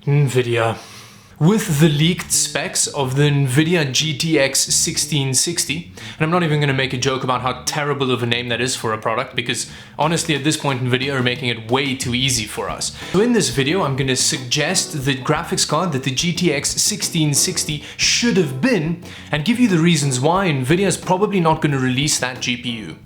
Nvidia. With the leaked specs of the Nvidia GTX 1660, and I'm not even going to make a joke about how terrible of a name that is for a product, because honestly at this point Nvidia are making it way too easy for us. So in this video I'm going to suggest the graphics card that the GTX 1660 should have been, and give you the reasons why Nvidia is probably not going to release that GPU.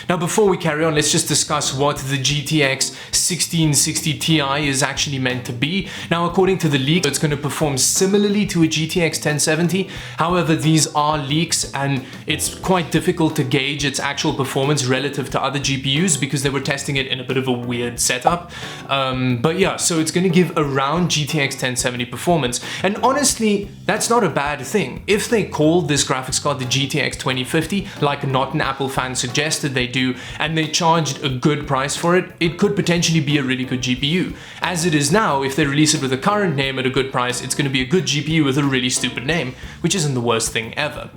Now before we carry on, let's just discuss what the GTX 1660 Ti is actually meant to be. Now according to the leak, it's going to perform similarly to a GTX 1070. However, these are leaks and it's quite difficult to gauge its actual performance relative to other GPUs because they were testing it in a bit of a weird setup. But yeah, so it's going to give around GTX 1070 performance. And honestly, that's not a bad thing. If they called this graphics card the GTX 2050, like Not an Apple fan suggested they do, and they charged a good price for it, it could potentially be a really good GPU. As it is now, if they release it with a current name at a good price, it's going to be a good GPU with a really stupid name, which isn't the worst thing ever.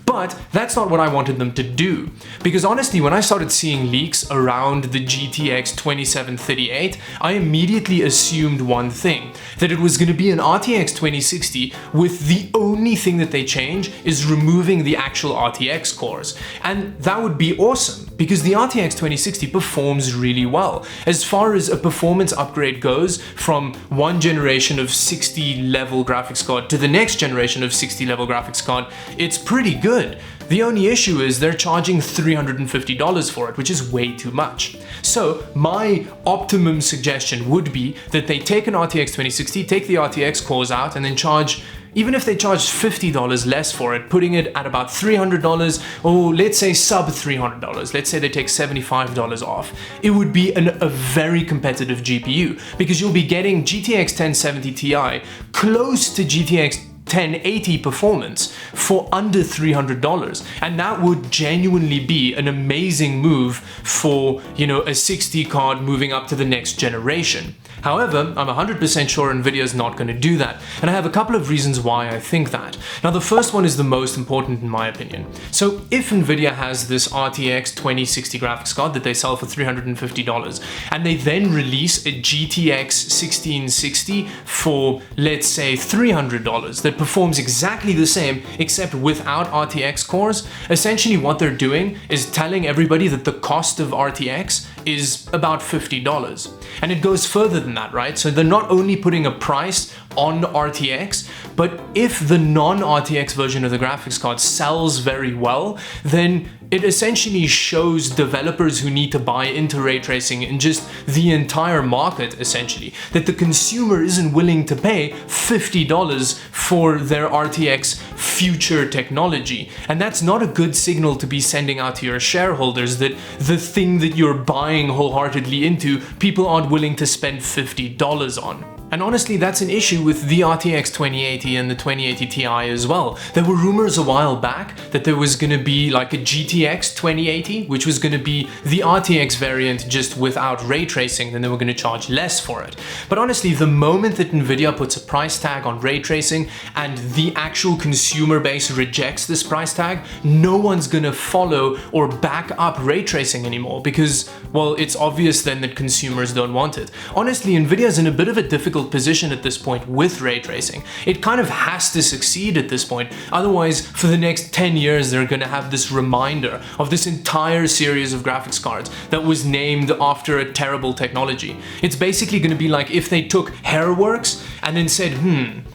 But that's not what I wanted them to do, because honestly, when I started seeing leaks around the GTX 2738, I immediately assumed one thing, that it was going to be an RTX 2060 with the only thing that they change is removing the actual RTX cores. And that would be awesome, because the RTX 2060 performs really well. As far as a performance upgrade goes, from one generation of 60 level graphics card to the next generation of 60 level graphics card, it's pretty good. The only issue is they're charging $350 for it, which is way too much. So my optimum suggestion would be that they take an RTX 2060, take the RTX cores out, and then charge, even if they charged $50 less for it, putting it at about $300, or let's say sub $300, let's say they take $75 off, it would be a very competitive GPU, because you'll be getting GTX 1070 Ti close to GTX 1080 performance for under $300, and that would genuinely be an amazing move for, you know, a 60 card moving up to the next generation. However, I'm 100% sure Nvidia is not going to do that, and I have a couple of reasons why I think that. Now the first one is the most important in my opinion. So if Nvidia has this RTX 2060 graphics card that they sell for $350, and they then release a GTX 1660 for, let's say, $300 that performs exactly the same except without RTX cores, essentially what they're doing is telling everybody that the cost of RTX is about $50. And it goes further than that, right? So they're not only putting a price on RTX, but if the non-RTX version of the graphics card sells very well, then it essentially shows developers who need to buy into ray tracing and just the entire market, essentially, that the consumer isn't willing to pay $50 for their RTX future technology. And that's not a good signal to be sending out to your shareholders, that the thing that you're buying wholeheartedly into, people aren't willing to spend $50 on. And honestly, that's an issue with the RTX 2080 and the 2080 Ti as well. There were rumors a while back that there was going to be like a GTX 2080, which was going to be the RTX variant just without ray tracing, then they were going to charge less for it. But honestly, the moment that Nvidia puts a price tag on ray tracing and the actual consumer base rejects this price tag, no one's going to follow or back up ray tracing anymore, because, well, it's obvious then that consumers don't want it. Honestly, Nvidia's in a bit of a difficult position at this point with ray tracing. It kind of has to succeed at this point. Otherwise, for the next 10 years, they're going to have this reminder of this entire series of graphics cards that was named after a terrible technology. It's basically going to be like if they took Hairworks and then said,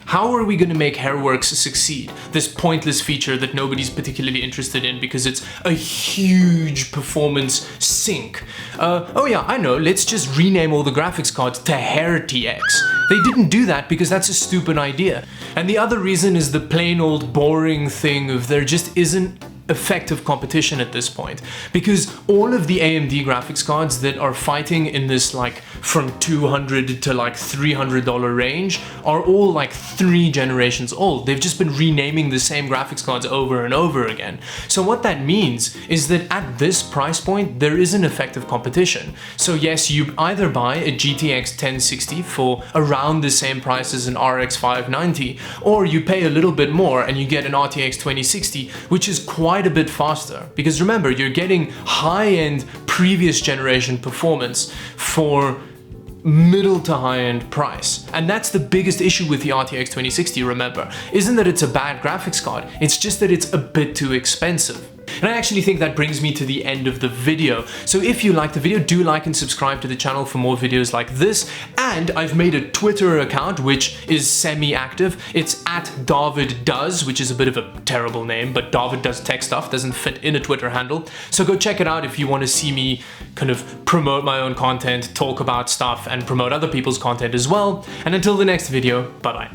how are we going to make Hairworks succeed? This pointless feature that nobody's particularly interested in because it's a huge performance sink. Oh yeah, I know, let's just rename all the graphics cards to HairTX. They didn't do that because that's a stupid idea. And the other reason is the plain old boring thing of there just isn't effective competition at this point, because all of the AMD graphics cards that are fighting in this like from $200 to like $300 range are all like 3 generations old. They've just been renaming the same graphics cards over and over again. So what that means is that at this price point there isn't effective competition. So yes, you either buy a GTX 1060 for around the same price as an RX 590, or you pay a little bit more and you get an RTX 2060, which is quite a bit faster, because remember, you're getting high-end previous generation performance for middle to high-end price. And that's the biggest issue with the RTX 2060, remember. Isn't that it's a bad graphics card, it's just that it's a bit too expensive. And I actually think that brings me to the end of the video. So if you liked the video, do like and subscribe to the channel for more videos like this. And I've made a Twitter account which is semi-active. It's at @DavidDoes, which is a bit of a terrible name, but David does tech stuff, doesn't fit in a Twitter handle. So go check it out if you want to see me kind of promote my own content, talk about stuff, and promote other people's content as well. And until the next video, bye-bye.